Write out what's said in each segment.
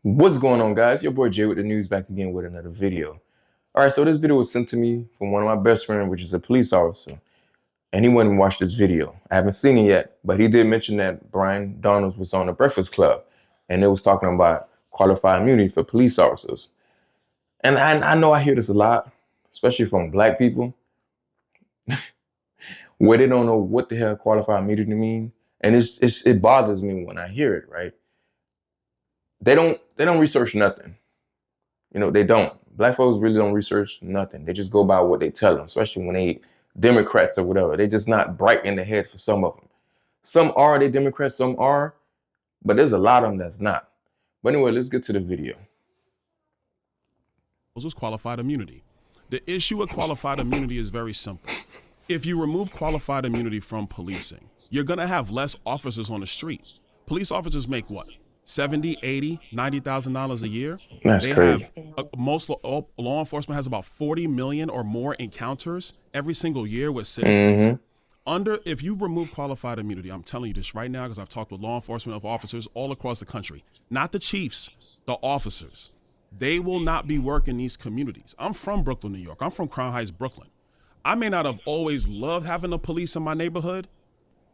What's going on, guys? Your boy Jay with the news back again with another video. All right, so this video was sent to me from one of my best friends, which is a police officer, and he went and watched this video. I haven't seen it yet, but he did mention that Brian Donalds was on the Breakfast Club, and it was talking about qualified immunity for police officers. And I know I hear this a lot, especially from black people, where they don't know what the hell qualified immunity mean, and it bothers me when I hear it. Right? They don't research nothing. They don't. Black folks really don't research nothing. They just go by what they tell them, especially when they Democrats or whatever. They just not bright in the head for some of them. Some are, they Democrats, some are, but there's a lot of them that's not. But anyway, let's get to the video. This was qualified immunity. The issue with qualified immunity is very simple. If you remove qualified immunity from policing, you're going to have less officers on the street. Police officers make what? $70, $80, $90,000 a year. That's crazy. Most law enforcement has about 40 million or more encounters every single year with citizens. If you remove qualified immunity, I'm telling you this right now because I've talked with law enforcement officers all across the country, not the chiefs, the officers. They will not be working these communities. I'm from Brooklyn, New York. I'm from Crown Heights, Brooklyn. I may not have always loved having the police in my neighborhood,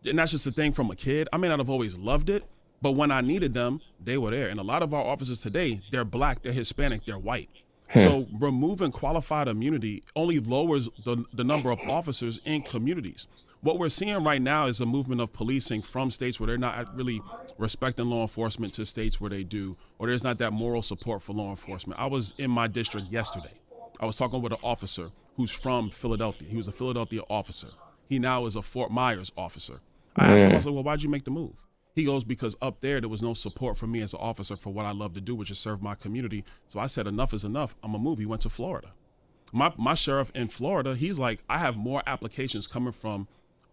and that's just a thing from a kid. I may not have always loved it, but when I needed them, they were there. And a lot of our officers today, they're black, they're Hispanic, they're white. So removing qualified immunity only lowers the number of officers in communities. What we're seeing right now is a movement of policing from states where they're not really respecting law enforcement to states where they do, or there's not that moral support for law enforcement. I was in my district yesterday. I was talking with an officer who's from Philadelphia. He was a Philadelphia officer. He now is a Fort Myers officer. I asked him, I said, well, why'd you make the move? He goes, because up there was no support for me as an officer for what I love to do, which is serve my community. So I said, enough is enough. I'm gonna move. He went to Florida. My sheriff in Florida, he's like, I have more applications coming from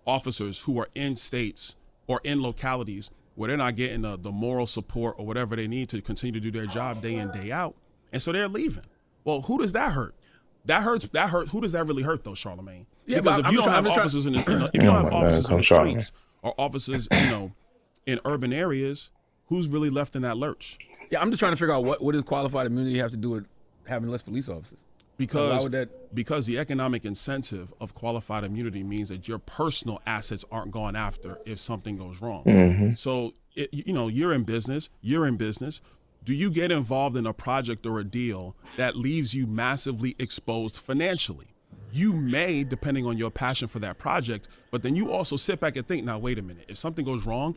officers who are in states or in localities where they're not getting the moral support or whatever they need to continue to do their job day in, day out. And so they're leaving. Well, who does that hurt? That hurts. Who does that really hurt, though, Charlemagne? Yeah, because if you don't have officers in the streets or officers, in urban areas, who's really left in that lurch? Yeah, I'm just trying to figure out what does qualified immunity have to do with having less police officers? Because the economic incentive of qualified immunity means that your personal assets aren't gone after if something goes wrong. So, you're in business. Do you get involved in a project or a deal that leaves you massively exposed financially? You may, depending on your passion for that project, but then you also sit back and think, now, wait a minute, if something goes wrong,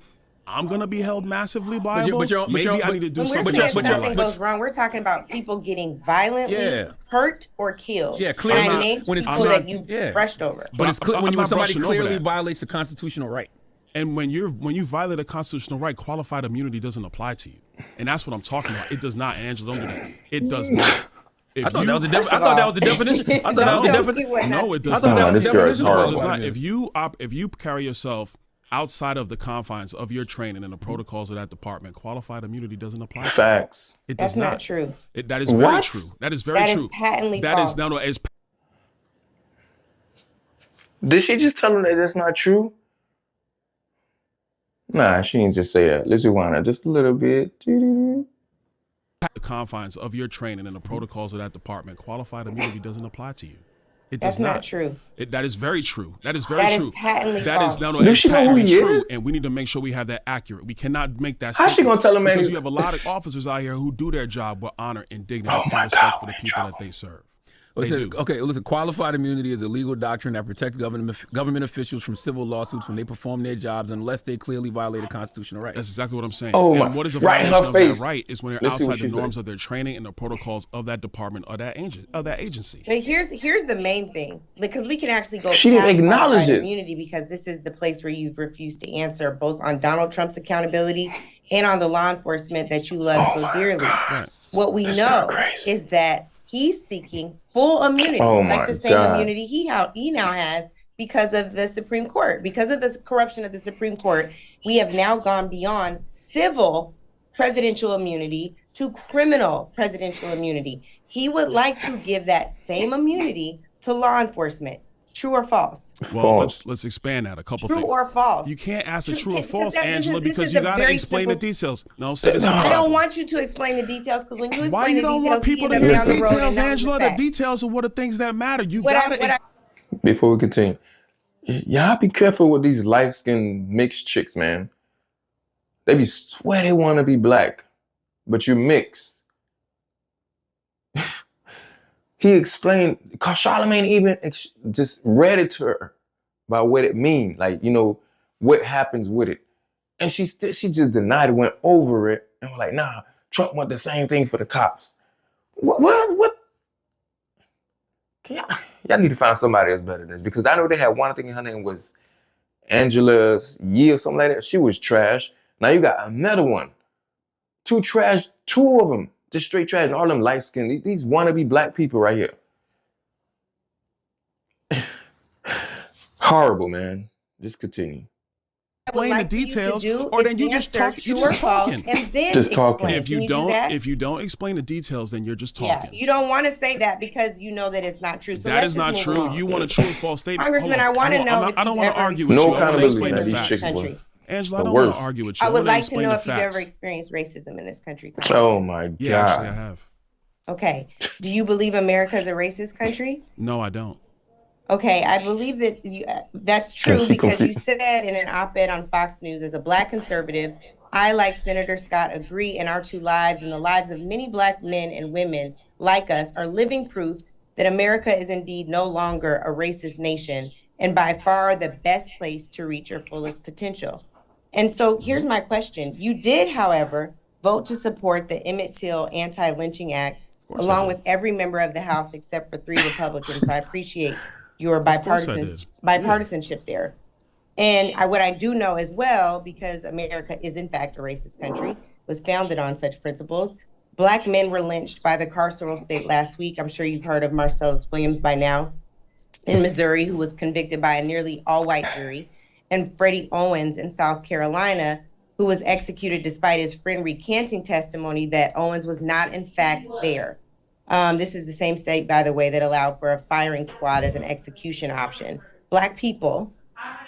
I'm going to be held massively liable. Maybe I need to do something else. When something goes wrong, we're talking about people getting violently hurt or killed. Yeah, clearly. When it's people that you brushed over. But it's when somebody clearly violates a constitutional right. And when you violate a constitutional right, qualified immunity doesn't apply to you. And that's what I'm talking about. It does not, Angela, don't do that. It does not. I thought that was the definition. I thought that was the definition. No, it does not. No, it does not. If you carry yourself outside of the confines of your training and the protocols of that department, qualified immunity doesn't apply. Facts. It does That's not true. That is very true. That is very true. That is patently false. Did she just tell him that that's not true? Nah, she didn't just say that. Let's rewind it just a little bit. The confines of your training and the protocols of that department, qualified immunity doesn't apply to you. That's not true. That is very true. That is very true. That is patently false. Does she know who he is? And we need to make sure we have that accurate. We cannot make that. How's she gonna tell him? Because you have a lot of officers out here who do their job with honor and dignity and respect for the people that they serve. Listen, qualified immunity is a legal doctrine that protects government officials from civil lawsuits when they perform their jobs unless they clearly violate a constitutional right. That's exactly what I'm saying. And what is a violation of that right is when they're outside the norms of their training and the protocols of that department or that agency. But here's the main thing, because we can actually go. She didn't acknowledge it. Immunity, because this is the place where you've refused to answer both on Donald Trump's accountability and on the law enforcement that you love so dearly. Right. What we know is that he's seeking full immunity, like the same immunity he now has because of the Supreme Court. Because of the corruption of the Supreme Court, we have now gone beyond civil presidential immunity to criminal presidential immunity. He would like to give that same immunity to law enforcement. True or false? Well, False. let's expand that a couple True things. or false? You can't ask a true or Because false, this Angela, is because a you gotta very explain the simple- details. No, see, this is the I don't problem. want you to explain the details because when you explain Why you the don't details, want people to you hear end up the down the road details, and not Angela? the The facts. details are what the things that matter. You What I- gotta. what I- Before we continue, y'all be careful with these light-skinned mixed chicks, man. They be swear they want to be black, but you mix. He explained, cause Charlamagne even just read it to her about what it means, like, you know, what happens with it. And she just denied it, went over it, and was like, nah, Trump want the same thing for the cops. What? Y'all need to find somebody else better than this, because I know they had one thing, her name was Angela Yee or something like that. She was trash. Now you got another one. Two of them, just straight trash, and all them light skinned, these wannabe black people right here. Horrible, man. Just continue. Explain the details, or then you just talk. You're just talking. And then Just talking. explain. If you Can do that? if you don't explain the details, then you're just talking. Yeah, you don't want to say that because you know that it's not true. So That is not true. You want a true or false statement. Congressman, Hold on. I want to know. I don't want to argue with No you. I want to accountability explain in the these facts. chicks, boy. country. Angela, I The don't want to worst. argue with you. I would like to explain know the if you've facts. ever experienced racism in this country. Oh my Yeah, actually, I God. have. Okay. Do you believe America is a racist country? No, I don't. Okay, I believe that that's true she because you confused. said in an op-ed on Fox News, as a black conservative, I, like Senator Scott, agree in our two lives and the lives of many black men and women like us are living proof that America is indeed no longer a racist nation and by far the best place to reach your fullest potential. And so here's my question. You did, however, vote to support the Emmett Till Anti-Lynching Act, along with every member of the House except for 3 Republicans. So I appreciate your bipartisanship there. And what I do know as well, because America is in fact a racist country, was founded on such principles. Black men were lynched by the carceral state last week. I'm sure you've heard of Marcellus Williams by now in Missouri, who was convicted by a nearly all-white jury, and Freddie Owens in South Carolina, who was executed despite his friend recanting testimony that Owens was not in fact there. This is the same state, by the way, that allowed for a firing squad as an execution option. Black people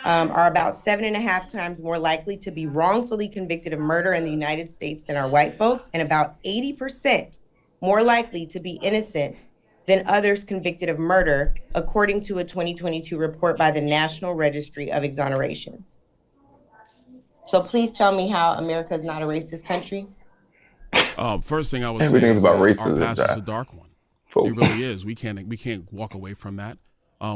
are about 7.5 times more likely to be wrongfully convicted of murder in the United States than are white folks, and about 80% more likely to be innocent than others convicted of murder, according to a 2022 report by the National Registry of Exonerations. So please tell me how America is not a racist country. First thing I would Everything's say about is racism, our past is Jack. a dark one. Folk. It really is. We can't walk away from that.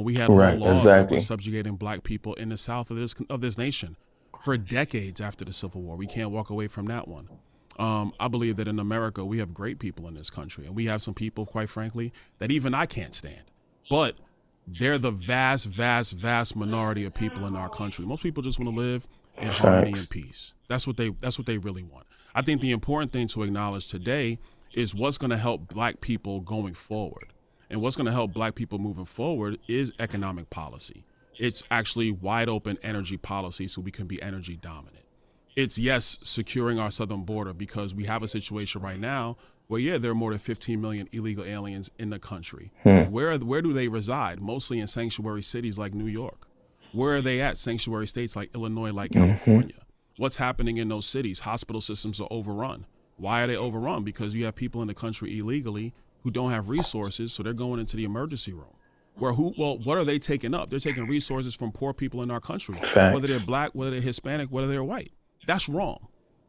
We had Right, laws that exactly. were subjugating black people in the South of this nation for decades after the Civil War. We can't walk away from that one. I believe that in America we have great people in this country, and we have some people, quite frankly, that even I can't stand. But they're the vast, vast, vast minority of people in our country. Most people just want to live in harmony and peace. That's what they really want. I think the important thing to acknowledge today is what's going to help black people going forward. And what's going to help black people moving forward is economic policy. It's actually wide open energy policy so we can be energy dominant. It's, yes, securing our southern border, because we have a situation right now where, yeah, there are more than 15 million illegal aliens in the country. Where do they reside? Mostly in sanctuary cities like New York. Where are they at? Sanctuary states like Illinois, like California. What's happening in those cities? Hospital systems are overrun. Why are they overrun? Because you have people in the country illegally who don't have resources, so they're going into the emergency room. What are they taking up? They're taking resources from poor people in our country, whether they're black, whether they're Hispanic, whether they're white. That's wrong.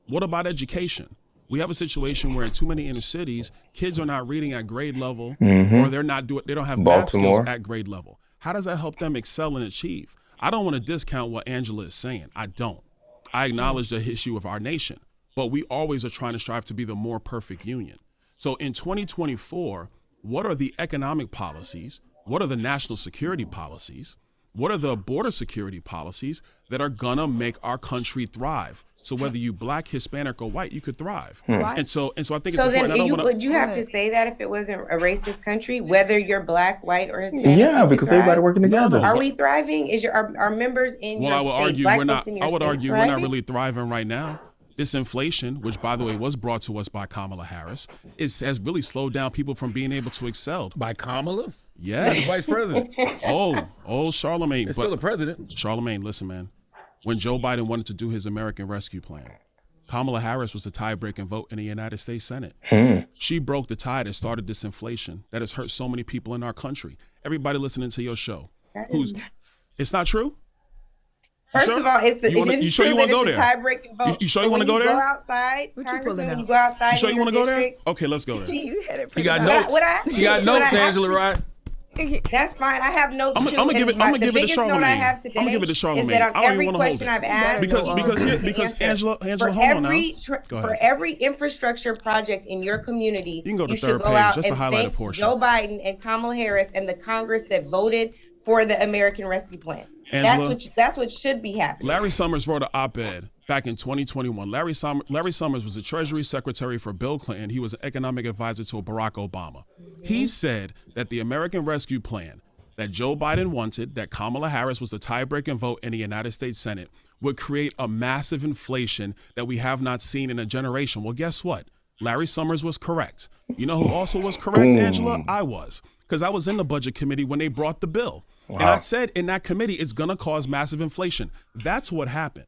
What about education? We have a situation where in too many inner cities, kids are not reading at grade level, or they don't have math skills at grade level. How does that help them excel and achieve? I don't want to discount what Angela is saying. I don't. I acknowledge the issue of our nation, but we always are trying to strive to be the more perfect union. So in 2024, what are the economic policies? What are the national security policies? What are the border security policies that are gonna make our country thrive? So whether you black, Hispanic, or white, you could thrive. And so I think it's So important. then would you have to say that if it wasn't a racist country, whether you're black, white, or Hispanic? Yeah, because everybody working together. Are we thriving? Are members in your state, black folks in your state, we're not really thriving right now. This inflation, which by the way was brought to us by Kamala Harris, has really slowed down people from being able to excel. By Kamala? Yes. Vice president. Oh, Charlemagne. It's still the president. Charlemagne, listen, man. When Joe Biden wanted to do his American Rescue Plan, Kamala Harris was the tie-breaking vote in the United States Senate. She broke the tie that started this inflation that has hurt so many people in our country. Everybody listening to your show, it's not true? First of all, it's you sure you want to go there? Tie-breaking vote. You sure you want to go there? Go outside, Congressman. When you go outside, you sure you want to go there? district, Okay, let's go there. you had it. You got notes. You got notes, Angela, right? That's fine. I have notes. I'm gonna give it to Charlemagne. I have today I'm gonna give it to Charlemagne. is that on I don't every even want to hold question it. I've asked, Because Angela, hold on now. Go ahead. For every infrastructure project in your community, You can go to you third should go page, out just and the highlighted thank portion. Joe Biden and Kamala Harris and the Congress that voted for the American Rescue Plan. Angela, That's what should be happening. Larry Summers wrote an op-ed back in 2021. Larry Summers was the Treasury Secretary for Bill Clinton. He was an economic advisor to Barack Obama. He said that the American Rescue Plan that Joe Biden wanted, that Kamala Harris was the tie-breaking vote in the United States Senate, would create a massive inflation that we have not seen in a generation. Well, guess what? Larry Summers was correct. You know who also was correct, Angela? I was, because I was in the budget committee when they brought the bill. Wow. And I said in that committee, it's going to cause massive inflation. That's what happened.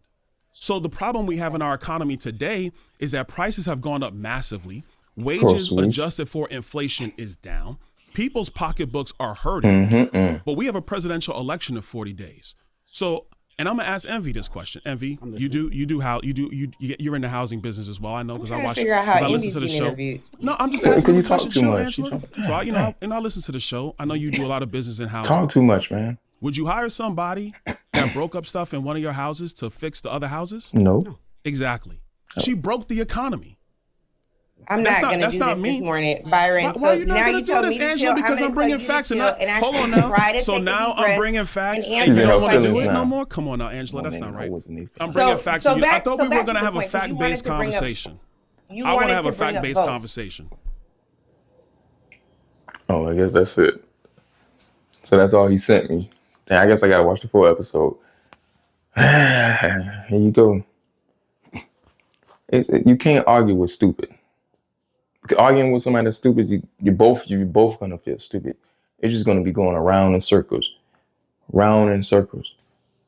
So the problem we have in our economy today is that prices have gone up massively. Wages adjusted for inflation is down. People's pocketbooks are hurting. But we have a presidential election in 40 days. So, and I'm gonna ask Envy this question. Envy, you're in the housing business as well. I know because I watch. I listen to the show. No, I'm just asking you talk too much. Angela. So I listen to the show. I know you do a lot of business in housing. Talk too much, man. Would you hire somebody that broke up stuff in one of your houses to fix the other houses? No. Exactly. She broke the economy. I'm not going to do this morning, Byron. Why are you not going to do this, Angela? Because I'm bringing facts. Hold on now. So now I'm bringing facts. And you don't want to do it no more? Come on now, Angela. That's not right. I'm bringing facts. I thought we were going to have a fact-based conversation. I want to have a fact-based conversation. Oh, I guess that's it. So that's all he sent me. I guess I got to watch the full episode. Here you go. You can't argue with stupid. Arguing with somebody that's stupid, you're both gonna feel stupid. It's just gonna be going around in circles.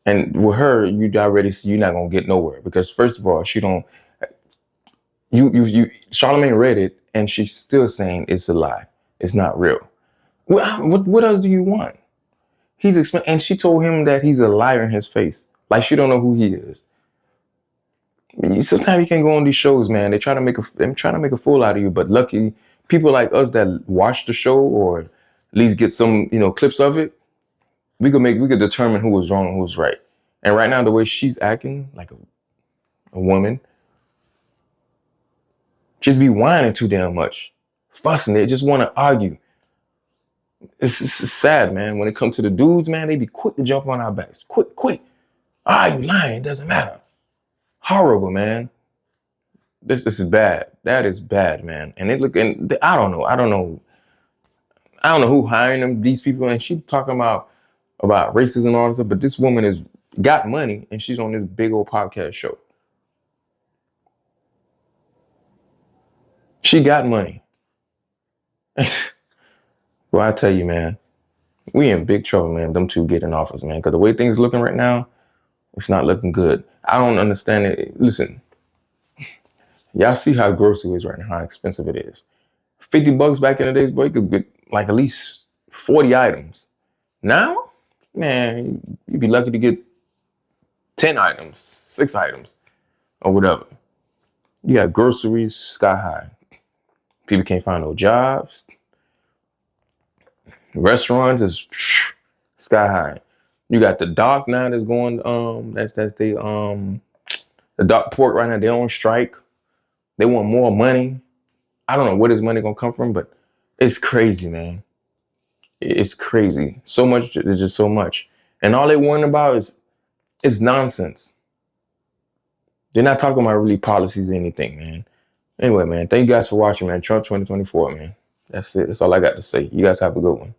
And with her, you're not gonna get nowhere because first of all, she don't. Charlemagne read it and she's still saying it's a lie. It's not real. What else do you want? And she told him that he's a liar in his face. Like she don't know who he is. Sometimes you can go on these shows, man. They try to make a fool out of you. But lucky people like us that watch the show or at least get some, clips of it, we could determine who was wrong and who was right. And right now, the way she's acting like a woman, just be whining too damn much, fussing. They just want to argue. It's sad, man. When it comes to the dudes, man, they be quick to jump on our backs. Quick. You lying? It doesn't matter. Horrible, man. This is bad. That is bad, man. And I don't know who hiring these people. And she talking about racism and all this stuff. But this woman has got money and she's on this big old podcast show. She got money. Well, I tell you, man, we in big trouble, man. Them two get in office, man. Because the way things looking right now, it's not looking good. I don't understand it. Listen, y'all see how grocery is right now, how expensive it is. $50 back in the days, boy, you could get like at least 40 items. Now, man, you'd be lucky to get 10 items, 6 items, or whatever. You got groceries sky high. People can't find no jobs. Restaurants is sky high. You got the dock now that's going, the dock port right now, they're on strike. They want more money. I don't know where this money gonna come from, but it's crazy, man. It's crazy. So much, there's just so much. And all they worrying about is nonsense. They're not talking about really policies or anything, man. Anyway, man, thank you guys for watching, man. Trump 2024, man. That's it. That's all I got to say. You guys have a good one.